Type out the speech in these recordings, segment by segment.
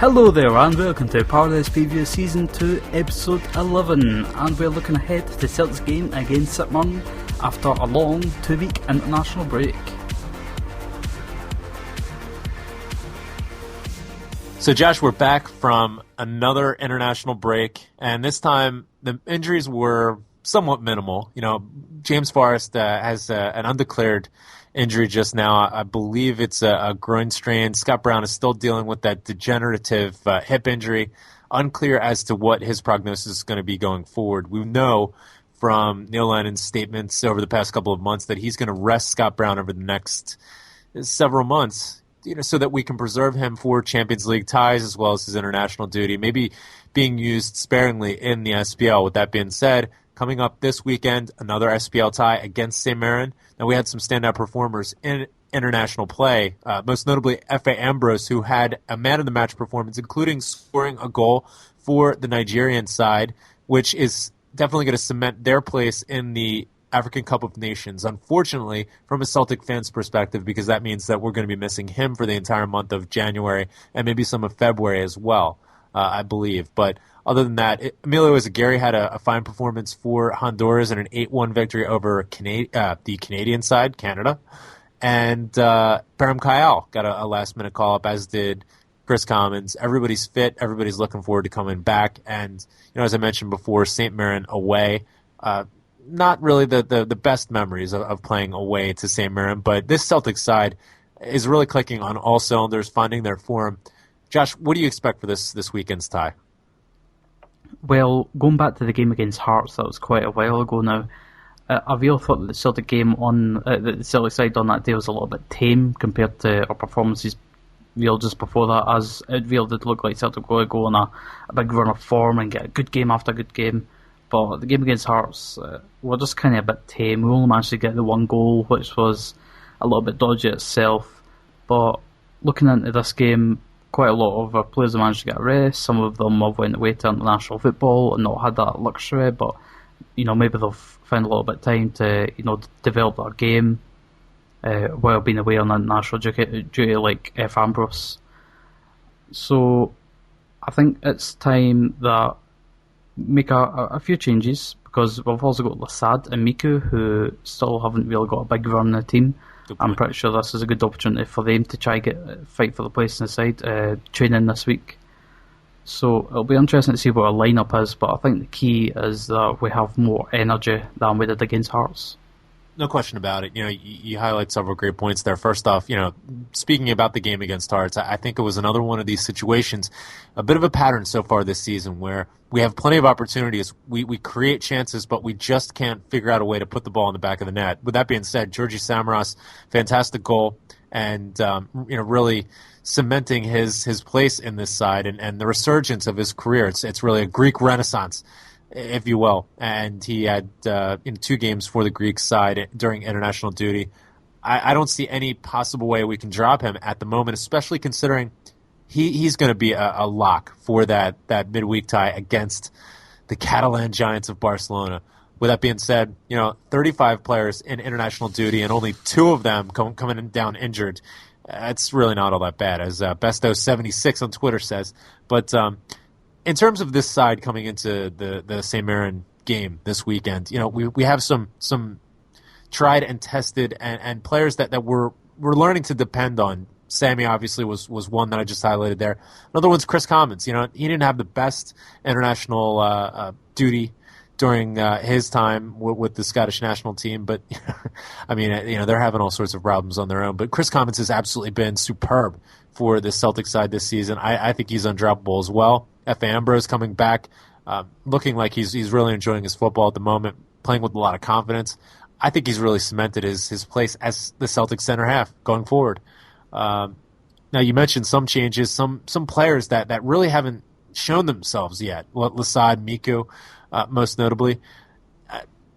Hello there and welcome to Paradise Preview Season 2 Episode 11, and we're looking ahead to Celtic's game against Mirren after a long 2-week international break. So Josh, we're back from another international break, and this time the injuries were somewhat minimal. You know, James Forrest has an undeclared injury just now. I believe it's a groin strain. Scott Brown is still dealing with that degenerative hip injury. Unclear as to what his prognosis is going to be going forward. We know from Neil Lennon's statements over the past couple of months that he's going to rest Scott Brown over the next several months, you know, so that we can preserve him for Champions League ties as well as his international duty, maybe being used sparingly in the SPL. With that being said, coming up this weekend, another SPL tie against St. Mirren. Now, we had some standout performers in international play, most notably F.A. Ambrose, who had a man-of-the-match performance, including scoring a goal for the Nigerian side, which is definitely going to cement their place in the African Cup of Nations. Unfortunately, from a Celtic fan's perspective, because that means that we're going to be missing him for the entire month of January and maybe some of February as well, I believe. But other than that, Emilio Ezagiri had a fine performance for Honduras in an 8-1 victory over the Canadian side, Canada. And Param Kayal got a last-minute call-up, as did Chris Commons. Everybody's fit. Everybody's looking forward to coming back. And, you know, as I mentioned before, St. Mirren away. Not really the best memories of playing away to St. Mirren, but this Celtic side is really clicking on all cylinders, finding their form. Josh, what do you expect for this weekend's tie? Well, going back to the game against Hearts, that was quite a while ago now. I really thought that the Celtic game on the Celtic side on that day was a little bit tame compared to our performances just before that, as it really did look like Celtic were going to go on a big run of form and get a good game after good game. But the game against Hearts were just kind of a bit tame. We only managed to get the one goal, which was a little bit dodgy itself. But looking into this game, quite a lot of our players have managed to get a rest. Some of them have went away to international football and not had that luxury, but you know, maybe they've found a little bit of time to, you know, develop their game while being away on international duty like F. Ambrose. So I think it's time that make a few changes, because we've also got Lasad and Miku, who still haven't really got a big run in the team. I'm pretty sure this is a good opportunity for them to try fight for the place in the side, training this week. So it'll be interesting to see what our lineup is, but I think the key is that we have more energy than we did against Hearts. No question about it. You know, you highlight several great points there. First off, you know, speaking about the game against Hearts, I think it was another one of these situations, a bit of a pattern so far this season, where we have plenty of opportunities. We create chances, but we just can't figure out a way to put the ball in the back of the net. With that being said, Georgi Samaras, fantastic goal, and you know, really cementing his place in this side and the resurgence of his career. It's really a Greek renaissance, if you will. And he had in 2 games for the Greek side during international duty. I don't see any possible way we can drop him at the moment, especially considering he's going to be a lock for that midweek tie against the Catalan Giants of Barcelona. With that being said, you know, 35 players in international duty and only 2 of them coming down injured. It's really not all that bad, as Besto76 on Twitter says. But in terms of this side coming into the St. Mirren game this weekend, you know, we have some tried and tested and players that we're learning to depend on. Sammy obviously was one that I just highlighted there. Another one's Chris Commons. You know, he didn't have the best international duty during his time with the Scottish national team, but I mean, you know, they're having all sorts of problems on their own. But Chris Commons has absolutely been superb for the Celtic side this season. I think he's undroppable as well. F.A. Ambrose coming back, looking like he's really enjoying his football at the moment, playing with a lot of confidence. I think he's really cemented his place as the Celtic center half going forward. Now, you mentioned some changes, some players that really haven't shown themselves yet. Lasad, Miku, most notably.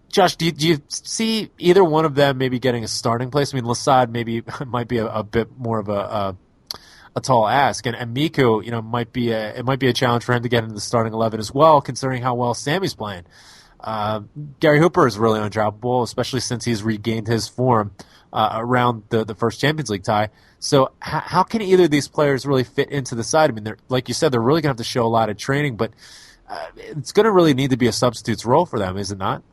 Josh, do you see either one of them maybe getting a starting place? I mean, Lasad maybe might be a bit more of a tall ask, and Miku, you know, might be a challenge for him to get into the starting 11 as well, considering how well Sammy's playing. Gary Hooper is really undroppable, especially since he's regained his form. around the first Champions League tie. So how can either of these players really fit into the side? I mean, like you said, they're really going to have to show a lot of training, but it's going to really need to be a substitute's role for them, is it not?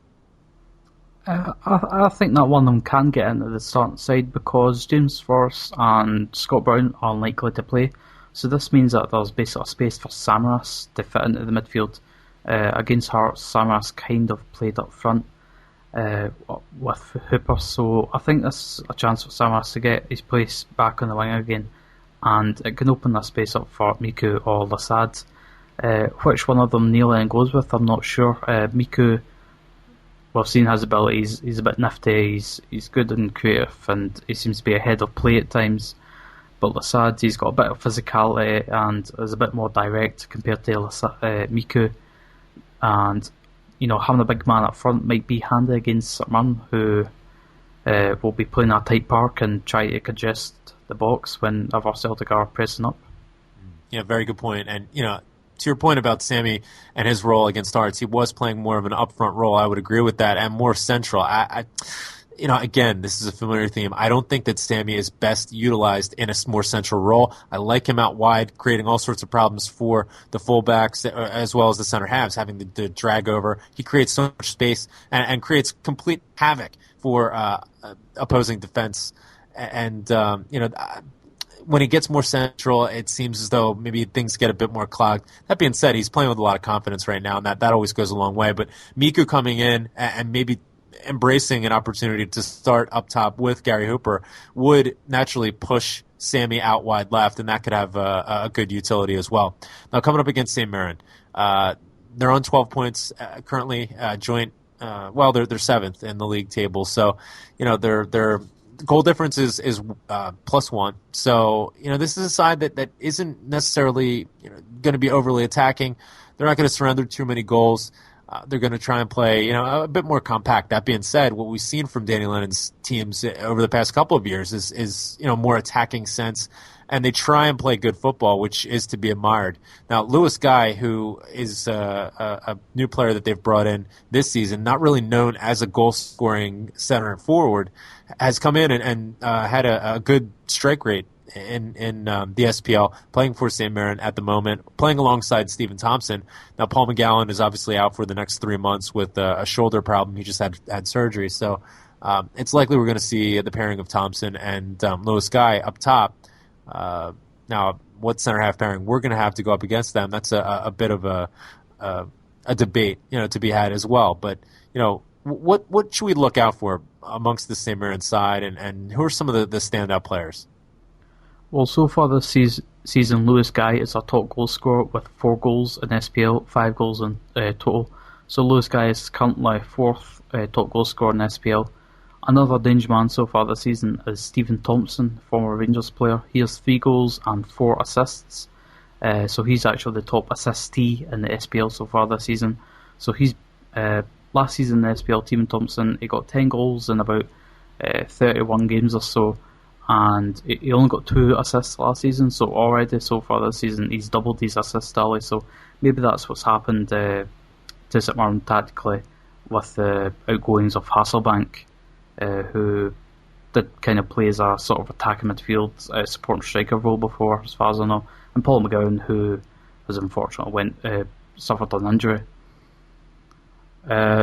I think that one of them can get into the starting side because James Forrest and Scott Brown are unlikely to play. So this means that there's basically a space for Samaras to fit into the midfield. Against Hearts, Samaras kind of played up front with Hooper, so I think this is a chance for Samaras to get his place back on the wing again, and it can open that space up for Miku or Lasad. Which one of them Neil then goes with, I'm not sure. Miku, we've seen his abilities. He's a bit nifty, he's good and creative, and he seems to be ahead of play at times. But Lasad, he's got a bit of physicality and is a bit more direct compared to Miku. And, having a big man up front might be handy against Mirren, who will be playing a tight park and try to congest the box whenever Celtic are pressing up. Yeah, very good point. And, to your point about Sammy and his role against Hearts, he was playing more of an upfront role. I would agree with that, and more central. Again, this is a familiar theme. I don't think that Sammy is best utilized in a more central role. I like him out wide, creating all sorts of problems for the fullbacks as well as the center halves, having the drag over. He creates so much space and creates complete havoc for opposing defense. And, when he gets more central, it seems as though maybe things get a bit more clogged. That being said, he's playing with a lot of confidence right now, and that always goes a long way. But Miku coming in and maybe embracing an opportunity to start up top with Gary Hooper would naturally push Sammy out wide left, and that could have a good utility as well. Now, coming up against St. Mirren, they're on 12 points currently, joint. They're seventh in the league table, so their goal difference is +1. So this is a side that isn't necessarily going to be overly attacking. They're not going to surrender too many goals. They're going to try and play, a bit more compact. That being said, what we've seen from Danny Lennon's teams over the past couple of years is more attacking sense, and they try and play good football, which is to be admired. Now, Lewis Guy, who is a new player that they've brought in this season, not really known as a goal-scoring center and forward, has come in and had a good strike rate in the SPL, playing for St. Mirren at the moment, playing alongside Stephen Thompson. Now, Paul McGowan is obviously out for the next 3 months with a shoulder problem. He just had surgery. So it's likely we're going to see the pairing of Thompson and Lewis Guy up top. Now, what center-half pairing we're going to have to go up against them, that's a bit of a debate to be had as well. But, what should we look out for amongst the St. Mirren side, and who are some of the standout players? Well, so far this season, Lewis Guy is our top goal scorer with 4 goals in SPL, 5 goals in total. So Lewis Guy is currently 4th top goal scorer in SPL. Another danger man so far this season is Stephen Thompson, former Rangers player. He has 3 goals and 4 assists. So he's actually the top assistee in the SPL so far this season. So he's last season in the SPL, Stephen Thompson, he got 10 goals in about 31 games or so. And he only got 2 assists last season, so already so far this season he's doubled his assist tally. So maybe that's what's happened to St. Mirren tactically with the outgoings of Hasselbank, who did kind of play as a sort of attacking midfield supporting striker role before, as far as I know, and Paul McGowan, who was unfortunately suffered an injury.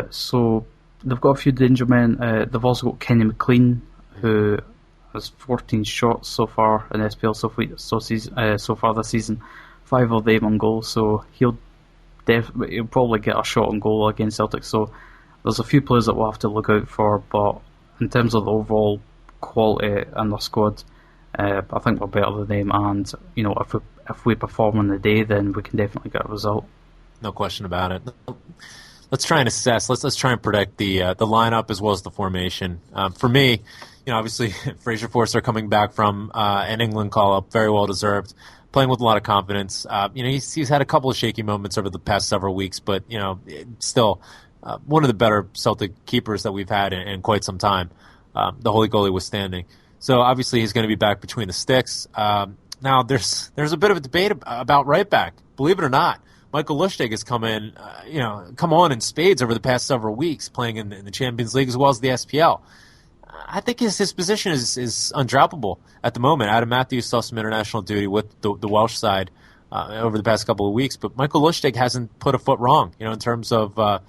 So they've got a few danger men. They've also got Kenny McLean, who has 14 shots so far in SPL so far this season, 5 of them on goal. So he'll probably get a shot on goal against Celtic. So there's a few players that we'll have to look out for. But in terms of the overall quality in the squad, I think we're better than them. And if we perform on the day, then we can definitely get a result. No question about it. Let's try and assess. Let's try and predict the lineup as well as the formation. For me, obviously Fraser Forster coming back from an England call-up, very well deserved, playing with a lot of confidence. He's had a couple of shaky moments over the past several weeks, but still one of the better Celtic keepers that we've had in quite some time. The holy goalie withstanding. So obviously he's going to be back between the sticks. Now there's a bit of a debate about right back. Believe it or not, Michael Lustig has come on in spades over the past several weeks, playing in the Champions League as well as the SPL. I think his position is undroppable at the moment. Adam Matthews saw some international duty with the Welsh side over the past couple of weeks, but Michael Lustig hasn't put a foot wrong, in terms of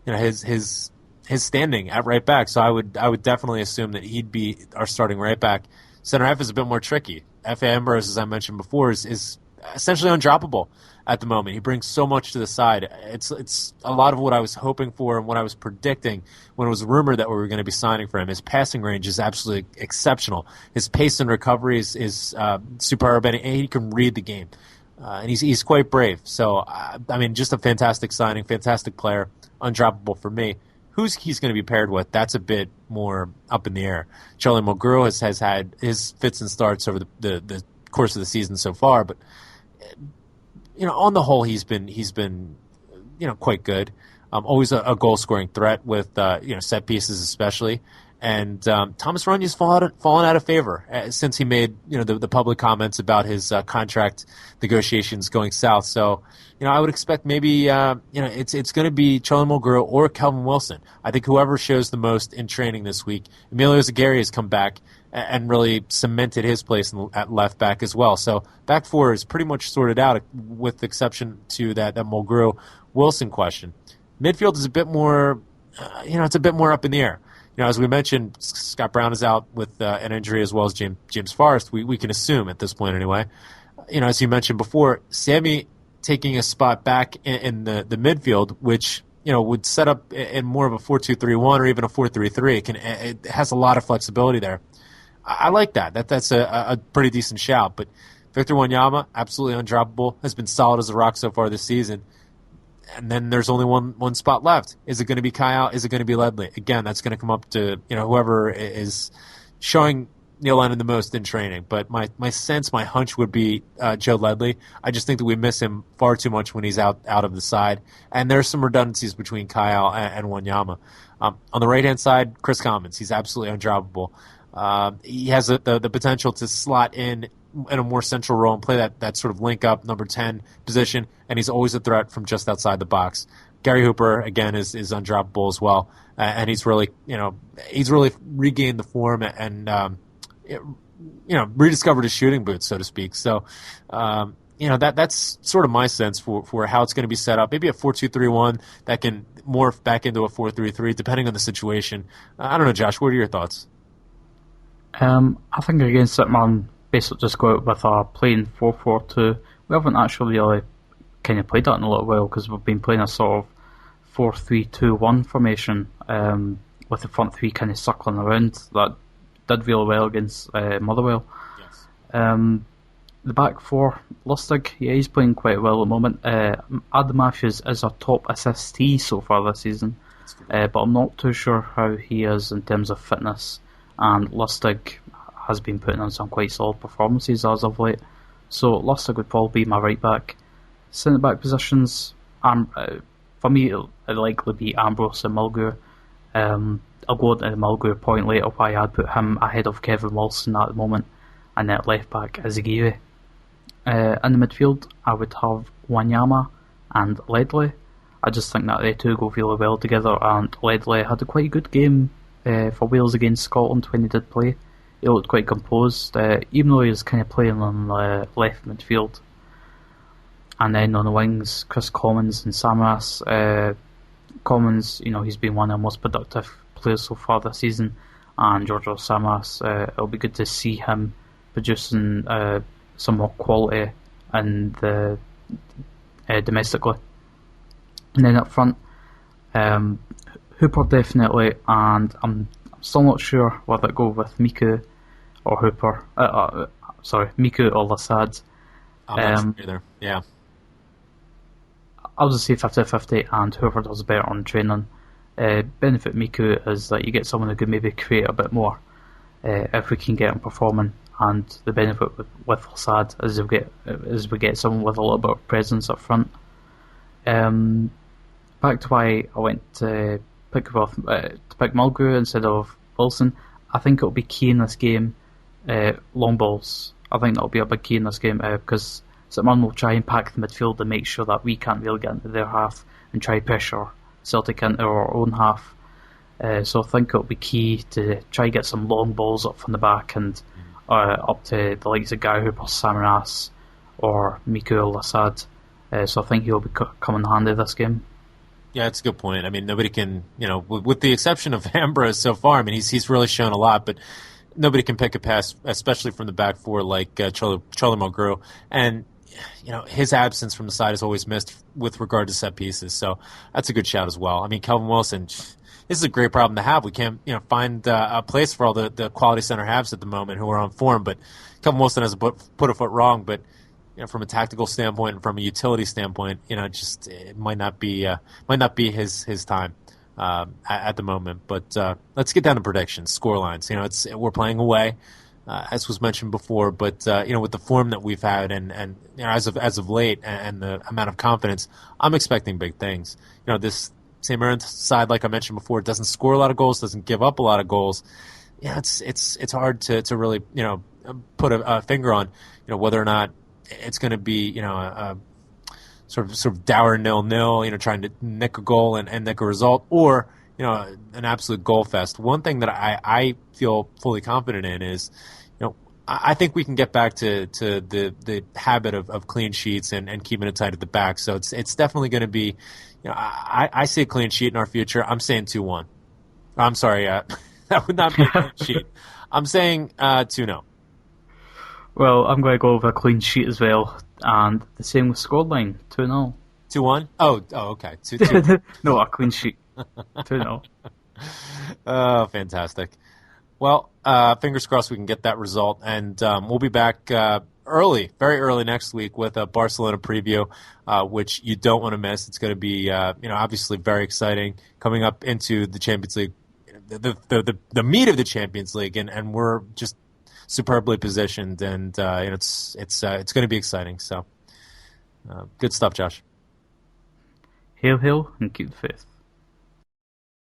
his standing at right back. So I would definitely assume that he'd be our starting right back. Center half is a bit more tricky. F.A. Ambrose, as I mentioned before, is essentially undroppable at the moment. He brings so much to the side. It's a lot of what I was hoping for and what I was predicting when it was rumored that we were going to be signing for him. His passing range is absolutely exceptional. His pace and recovery is superb, and he can read the game. And he's quite brave. So, just a fantastic signing, fantastic player, undroppable for me. Who's he's going to be paired with, that's a bit more up in the air. Charlie Mulgrew has had his fits and starts over the course of the season so far, but on the whole, he's been quite good. Always a goal scoring threat with set pieces especially. And Thomas Runya's fallen out of favor since he made the public comments about his contract negotiations going south. So I would expect maybe it's going to be Charlie Mulgrew or Kelvin Wilson. I think whoever shows the most in training this week. Emilio Zagari has come back and really cemented his place at left back as well. So back four is pretty much sorted out, with the exception to that Mulgrew Wilson question. Midfield is a bit more, it's a bit more up in the air. As we mentioned, Scott Brown is out with an injury, as well as James Forrest. We can assume at this point anyway. As you mentioned before, Sammy taking a spot back in the midfield, which would set up in more of a 4-2-3-1 or even a 4-3-3. It has a lot of flexibility there. I like that. That's a pretty decent shout. But Victor Wanyama, absolutely undroppable, has been solid as a rock so far this season. And then there's only one spot left. Is it going to be Kyle? Is it going to be Ledley? Again, that's going to come up to whoever is showing Neil Lennon the most in training. But my sense, my hunch would be Joe Ledley. I just think that we miss him far too much when he's out of the side. And there's some redundancies between Kyle and Wanyama. On the right-hand side, Chris Commons. He's absolutely undroppable. He has the potential to slot in a more central role and play that sort of link-up number 10 position, and he's always a threat from just outside the box. Gary Hooper, again, is undroppable as well, and he's really regained the form and rediscovered his shooting boots, so to speak. So, that's sort of my sense for how it's going to be set up. Maybe a 4-2-3-1 that can morph back into a 4-3-3, depending on the situation. I don't know, Josh, what are your thoughts? I think against it, man, basically just go out with a plain 4-4-2. We haven't actually really kind of played that in a little while, because we've been playing a sort of 4-3-2-1 formation with the front three kind of circling around. That did really well against Motherwell. Yes. The back four, Lustig, he's playing quite well at the moment. Adam Matthews is our top assistee so far this season, but I'm not too sure how he is in terms of fitness. And Lustig has been putting on some quite solid performances as of late. So Lustig would probably be my right back. Centre back positions, for me, it'll likely be Ambrose and Mulgrew. I'll go into the Mulgrew point later, why I'd put him ahead of Kevin Wilson at the moment, and at left back is Aguirre. In the midfield, I would have Wanyama and Ledley. I just think that they two go really well together, and Ledley had a quite good game for Wales against Scotland when he did play. He looked quite composed, even though he was kind of playing on left midfield. And then on the wings, Chris Commons and Samaras. Commons, he's been one of the most productive players so far this season, and Giorgio Samaras, it'll be good to see him producing some more quality in the domestically. And then up front, Hooper definitely, and I'm still not sure whether to go with Miku or Hooper. Miku or Lassad. I'm not sure either. Yeah. I'll just say 50-50, and whoever does better on training. Benefit Miku is that you get someone who could maybe create a bit more if we can get him performing, and the benefit with Lassad is we get someone with a little bit of presence up front. Back to why I went to pick Mulgrew instead of Wilson. I think it'll be key in this game. Long balls. I think that'll be a big key in this game because St Mirren will try and pack the midfield and make sure that we can't really get into their half and try pressure Celtic into our own half. So I think it'll be key to try to get some long balls up from the back and up to the likes of Guy Hooper, Samaras, or Miku Al-Assad. So I think he'll be coming handy this game. Yeah, that's a good point. I mean, nobody can, with the exception of Ambrose so far, I mean, he's really shown a lot, but nobody can pick a pass, especially from the back four like Charlie Mulgrew. And, his absence from the side is always missed with regard to set pieces. So that's a good shout as well. I mean, Kelvin Wilson, this is a great problem to have. We can't, find a place for all the quality center halves at the moment who are on form, but Kelvin Wilson has put a foot wrong, but from a tactical standpoint and from a utility standpoint, it might not be his time at the moment. But let's get down to predictions, score lines. We're playing away, as was mentioned before. But with the form that we've had and as of late and the amount of confidence, I'm expecting big things. This St. Mirren side, like I mentioned before, doesn't score a lot of goals, doesn't give up a lot of goals. It's hard to really put a finger on whether or not it's going to be, a sort of dour 0-0, trying to nick a goal and nick a result, or, an absolute goal fest. One thing that I feel fully confident in is, I think we can get back to the habit of clean sheets and keeping it tight at the back. So it's definitely going to be, I see a clean sheet in our future. I'm saying 2-1. I'm sorry, that would not be a clean sheet. I'm saying 2-0. Well, I'm going to go with a clean sheet as well, and the same with scoreline, 2-0. 2-1? Oh, okay. 2-2. No, a clean sheet. 2-0. Oh, fantastic. Well, fingers crossed we can get that result, and we'll be back very early next week with a Barcelona preview, which you don't want to miss. It's going to be, obviously very exciting coming up into the Champions League, the meat of the Champions League, and we're just superbly positioned, and it's going to be exciting. So, good stuff, Josh. Hail, hail, and keep the faith.